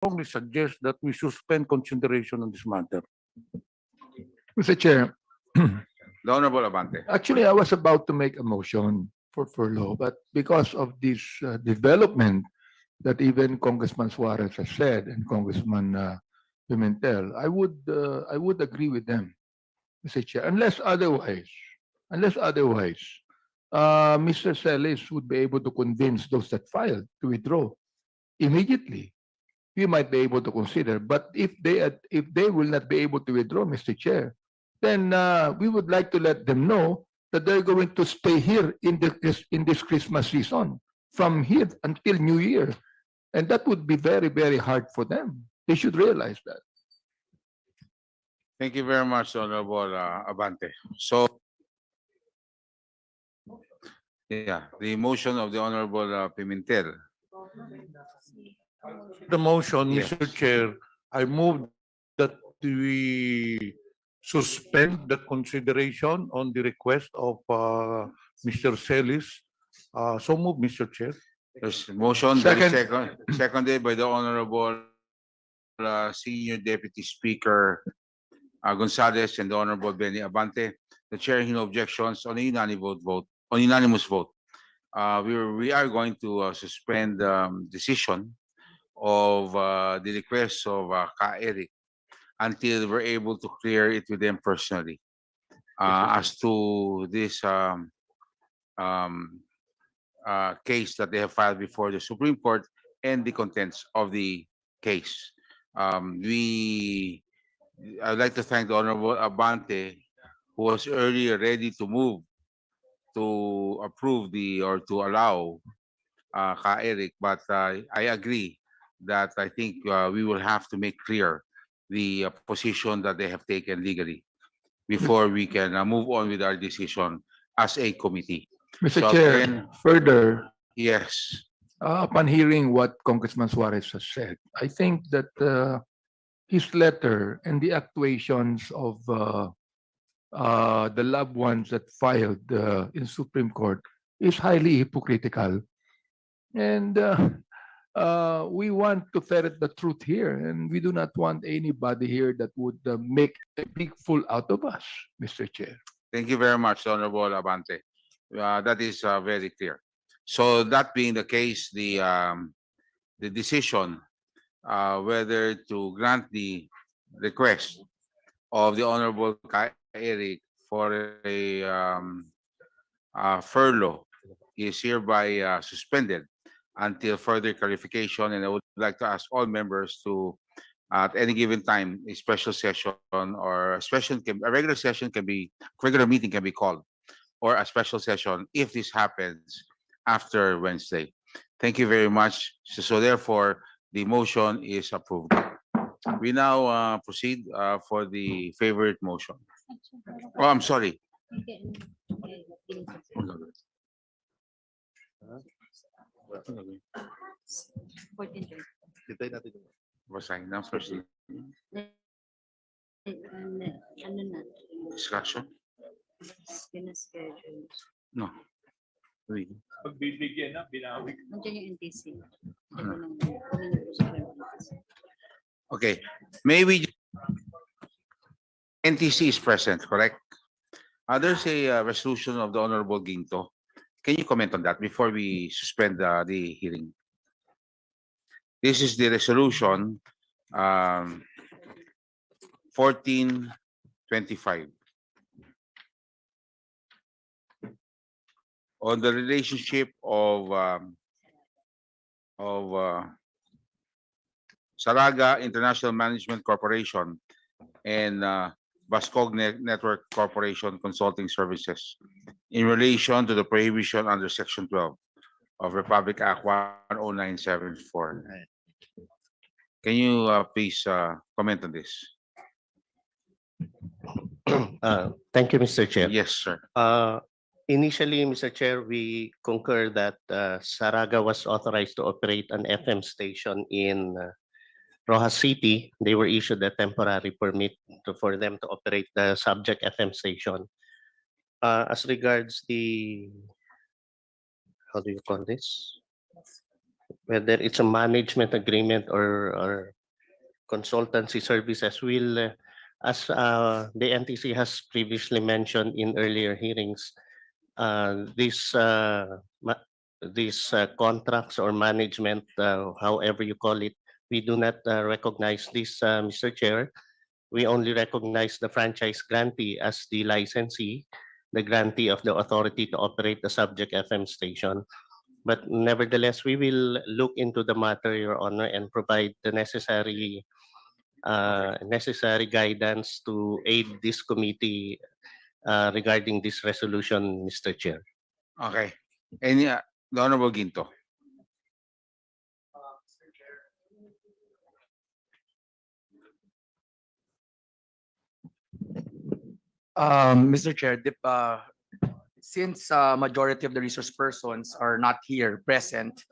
strongly suggest that we suspend consideration on this matter. Mr. Chair, The Honorable Abante. actually, I was about to make a motion for furlough, but because of this development that even Congressman Suarez has said and Congressman Pimentel, I would agree with them, Mr. Chair, unless otherwise, Mr. Celis would be able to convince those that filed to withdraw immediately. We might be able to consider, but if they will not be able to withdraw, Mr. Chair, then we would like to let them know that they're going to stay here in this Christmas season from here until New Year, and that would be very, very hard for them. They should realize that. Thank you very much, Honorable Abante. So, yeah, the motion of the Honorable Pimentel. The motion, Yes. Mr. Chair, I move that we suspend the consideration on the request of Mr. Celis. So move, Mr. Chair. There's a motion that is Second. seconded by the Honorable Senior Deputy Speaker Gonzalez and the Honorable Benny Abante. The chair hearing no objections on a unanimous vote. We are going to suspend decision of the request of Ka Eric until we're able to clear it with them personally as to this case that they have filed before the Supreme Court and the contents of the case. I'd like to thank the Honorable Abante, who was earlier ready to move to approve or to allow Ka Eric, but I agree that I think we will have to make clear the position that they have taken legally before we can move on with our decision as a committee. Mr. So Chair, again, further, yes, upon hearing what Congressman Suarez has said, I think that his letter and the actuations of the loved ones that filed in Supreme Court is highly hypocritical. And we want to ferret the truth here, and we do not want anybody here that would make a big fool out of us, Mr. Chair. thank you very much, Honorable Abante. That is very clear. So that being the case, the decision whether to grant the request of the Honorable Ka Eric for a furlough is hereby suspended until further clarification. And I would like to ask all members to, at any given time, a special session or a regular meeting can be called, or a special session if this happens after Wednesday. Thank you very much. So therefore, the motion is approved. We now proceed for the favorite motion. Oh, I'm sorry. Basahin na first. Ano na, Discussion? pinaschedule. No. Wait. Pagbibigyan na, binawi. Nandiyan yung NTC. Ano? Kunin niyo po sa NTC. Okay. May we NTC is present, correct? There's a resolution of the Honorable Ginto. Can you comment on that before we suspend the hearing? This is the resolution 1425 on the relationship of Saraga International Management Corporation and Bascog Network Corporation Consulting Services in relation to the prohibition under Section 12 of Republic Act 10974. Can you please comment on this? Thank you, Mr. Chair. Yes, sir. Initially, Mr. Chair, we concur that Saraga was authorized to operate an FM station in Rojas City. They were issued a temporary permit for them to operate the subject FM station. As regards the, how do you call this? whether it's a management agreement or consultancy services will, as the NTC has previously mentioned in earlier hearings, these contracts or management, however you call it, we do not recognize this, Mr. Chair. We only recognize the franchise grantee as the licensee, the grantee of the authority to operate the subject FM station. But nevertheless, we will look into the matter, Your Honor, and provide the necessary guidance to aid this committee regarding this resolution, Mr. Chair. Okay. Any, the Honorable Ginto. Mr. Chair, since majority of the resource persons are not here present,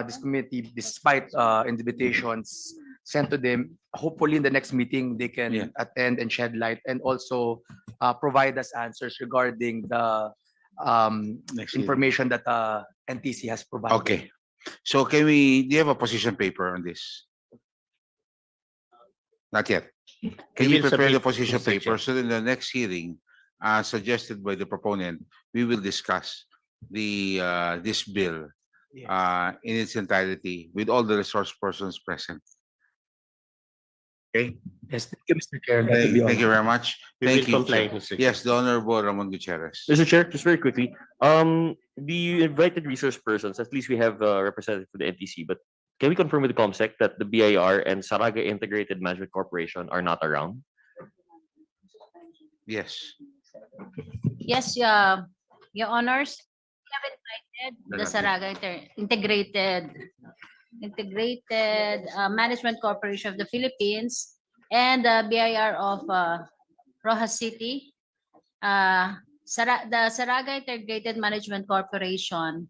this committee, despite invitations sent to them, hopefully in the next meeting they can Yeah. attend and shed light and also provide us answers regarding the Next hearing. information that NTC has provided. Okay. So do you have a position paper on this? Not yet. Can We you will prepare the submit, position Mr. paper Chair. so in the next hearing, suggested by the proponent, we will discuss this bill Yes. in its entirety with all the resource persons present. Okay, Yes, thank you, Mr. Chair. That would be all. thank you very much. We Thank will you. comply, Chair. Mr. Chair. Yes, the Honorable Ramon Gutierrez. Mr. Chair, just very quickly, the invited resource persons, at least we have a representative for the NTC, but can we confirm with the COMSEC that the BIR and Saraga Integrated Management Corporation are not around? Yes. Yes, Your Honors, we have invited the Saraga Integrated Management Corporation of the Philippines and the BIR of Rojas City. The Saraga Integrated Management Corporation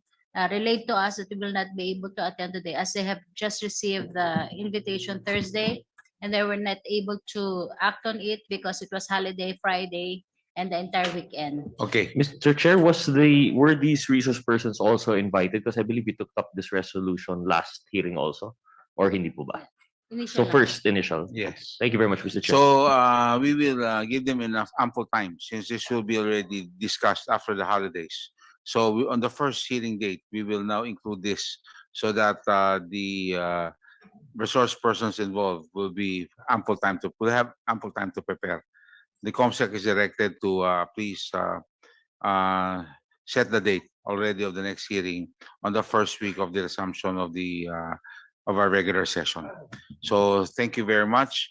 relayed to us that we will not be able to attend today as they have just received the invitation Thursday and they were not able to act on it because it was holiday Friday and the entire weekend. Okay. Mr. Chair, were these resource persons also invited? Because I believe we took up this resolution last hearing also, or hindi po ba? So Initial lang. first, initial. Yes. Thank you very much, Mr. Chair. So we will give them enough ample time since this will be already discussed after the holidays. So on the first hearing date, we will now include this so that the resource persons involved will have ample time to prepare. The COMSEC is directed to please set the date already of the next hearing on the first week of the resumption of our regular session. So thank you very much.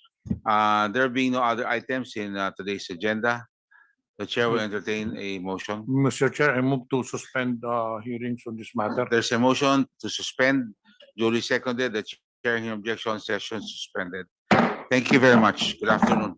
There being no other items in today's agenda, the chair will entertain a motion. Mr. Chair, I move to suspend hearings on this matter. There's a motion to suspend, duly seconded. The chair hearing objection, session suspended. Thank you very much. Good afternoon.